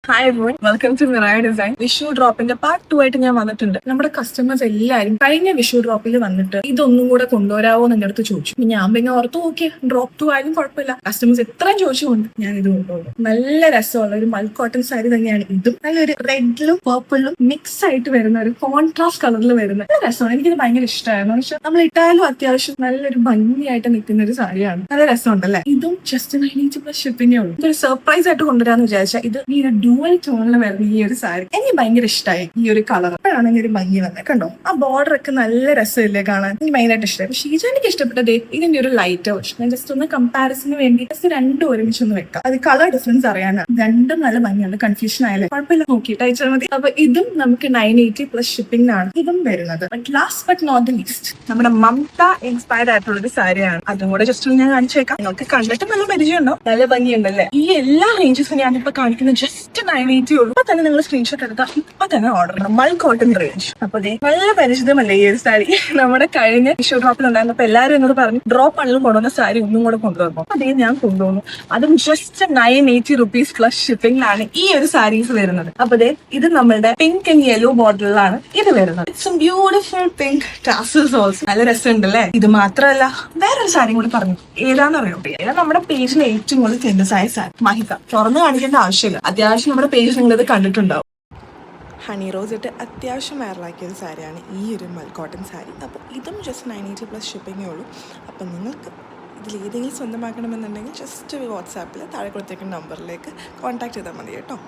Hi everyone, welcome to Miraya design. Vishu ഡ്രോപ്പിന്റെ part 2 ആയിട്ട് ഞാൻ വന്നിട്ടുണ്ട്. നമ്മുടെ കസ്റ്റമേഴ്സ് എല്ലാവരും കഴിഞ്ഞ വിഷു ഡ്രോപ്പിൽ വന്നിട്ട് ഇതൊന്നും കൂടെ കൊണ്ടുവരാവോ എന്ന് എന്റെ അടുത്ത് ചോദിച്ചു. ഞാൻ പിന്നെ ഓർത്തു ഓക്കെ, ഡ്രോപ്പ് 2 ആയാലും കുഴപ്പമില്ല, കസ്റ്റമേഴ്സ് എത്രയും ചോദിച്ചുകൊണ്ട് ഞാൻ ഇത് കൊണ്ടുപോകും. നല്ല രസമുള്ള ഒരു മൽ കോട്ടൺ സാരി തന്നെയാണ് ഇതും. നല്ലൊരു റെഡിലും പേർപ്പിളും മിക്സ് ആയിട്ട് വരുന്ന ഒരു കോൺട്രാസ്റ്റ് കളറിൽ വരുന്ന നല്ല രസമാണ്. എനിക്കിത് ഭയങ്കര ഇഷ്ടമായിരുന്നു. പക്ഷെ നമ്മൾ ഇട്ടാലും അത്യാവശ്യം നല്ലൊരു ഭംഗിയായിട്ട് നിൽക്കുന്ന ഒരു സാരിയാണ്. നല്ല രസമുണ്ടല്ലേ? ഇതും ജസ്റ്റ് 90+ ഷിപ്പിങ്ങേ ഉള്ളൂ. ഇതൊരു സർപ്രൈസ് ആയിട്ട് കൊണ്ടുവരാന്ന് വിചാരിച്ചാൽ ഇത് ഈ ഒരു ഡ്യുവൽ ടോണിൽ വരുന്ന ഈ ഒരു സാരി എനിക്ക് ഭയങ്കര ഇഷ്ടമായി. ഈ ഒരു കളർ അപ്പോഴാണ് ഈ ഒരു ഭംഗി വന്നത്. കണ്ടോ, ആ ബോർഡർ ഒക്കെ നല്ല രസമില്ലേ കാണാൻ? എനിക്ക് ഭയങ്കരമായിട്ട് ഇഷ്ടമായി. പക്ഷേ ഷീജാനിക്ക് ഇഷ്ടപ്പെട്ടത് ഇതിന്റെ ഒരു ലൈറ്റ് വേർഷൻ. ഞാൻ ജസ്റ്റ് ഒന്ന് കമ്പാരിസണിന് വേണ്ടി ജസ്റ്റ് രണ്ടും ഒരുമിച്ച് ഒന്ന് വെക്കാം. അത് കളർ ഡിഫറൻസ് അറിയാനാണ്. രണ്ടും നല്ല ഭംഗിയാണ്. കൺഫ്യൂഷൻ ആയാലും കുഴപ്പമില്ല, നോക്കിയിട്ട് അയച്ചാൽ മതി. അപ്പൊ ഇതും നമുക്ക് 980+ ഷിപ്പിംഗിനാണ് ഇതും വരുന്നത്. But last but not the least, നമ്മുടെ മമത ഇൻസ്പയർഡ് ആയിട്ടുള്ള ഒരു സാരിയാണ്. അതും കൂടെ ജസ്റ്റ് ഞാൻ കാണിച്ചേക്കാം. നിങ്ങൾക്ക് കണ്ടിട്ട് നല്ല പരിചയമുണ്ടോ? നല്ല ഭംഗിയുണ്ടല്ലേ? ഈ എല്ലാ റേഞ്ചസും ഞാനിപ്പോ കാണിക്കുന്നത് ജസ്റ്റ് 980 ഉള്ളൂ. അപ്പൊ തന്നെ നിങ്ങൾ സ്ക്രീൻഷോട്ട് എടുത്താൽ ഇപ്പൊ തന്നെ ഓർഡർ ചെയ്യണം. മൽ കോട്ടൺ റേഞ്ച്. അപ്പൊ നല്ല പരിചിതമല്ലേ ഈ ഒരു സാരി? നമ്മുടെ കഴിഞ്ഞ വിഷു ഡ്രോപ്പിൽ ഉണ്ടായിരുന്നപ്പോ എല്ലാവരും എന്നോട് പറഞ്ഞു ഡ്രോപ്പ് ആണെങ്കിലും കൊണ്ടുവന്ന സാരി ഒന്നും കൂടെ കൊണ്ടുവന്നു. അതേ ഞാൻ കൊണ്ടുവന്നു. അതും ജസ്റ്റ് 980 റുപ്പീസ് പ്ലസ് ഷിപ്പിംഗിലാണ് ഈ ഒരു സാരീസ് വരുന്നത്. അപ്പൊ ഇത് നമ്മളുടെ പിങ്ക് ആൻഡ് യെല്ലോ ബോർഡറിലാണ് ഇത് വരുന്നത്. It's beautiful pink tassels also. നല്ല രസമുണ്ടല്ലേ? ഇത് മാത്രമല്ല വേറൊരു സാരി കൂടി പറഞ്ഞു. ഏതാണെന്നറിയോ? ഏതാ നമ്മുടെ പേജിൽ ഏറ്റവും കൂടുതൽ ഫേമസ് ആയ സാരി മഹിക. തുറന്നു കാണിക്കേണ്ട ആവശ്യമില്ല. അത്യാവശ്യം നമ്മുടെ പേജിൽ നിങ്ങൾ ഇത് കണ്ടിട്ടുണ്ടാവും. ഹണി റോസ് ഇട്ട് അത്യാവശ്യം വൈറലാക്കിയ ഒരു സാരിയാണ് ഈ ഒരു മൽ കോട്ടൺ സാരി. അപ്പോൾ ഇതും ജസ്റ്റ് 980+ ഷിപ്പിങ്ങേ ഉള്ളൂ. അപ്പോൾ നിങ്ങൾക്ക് ഇതിലേതെങ്കിലും സ്വന്തമാക്കണമെന്നുണ്ടെങ്കിൽ ജസ്റ്റ് വാട്സാപ്പിൽ താഴെ കൊടുത്തേക്കുന്ന നമ്പറിലേക്ക് കോൺടാക്ട് ചെയ്താൽ മതി കേട്ടോ.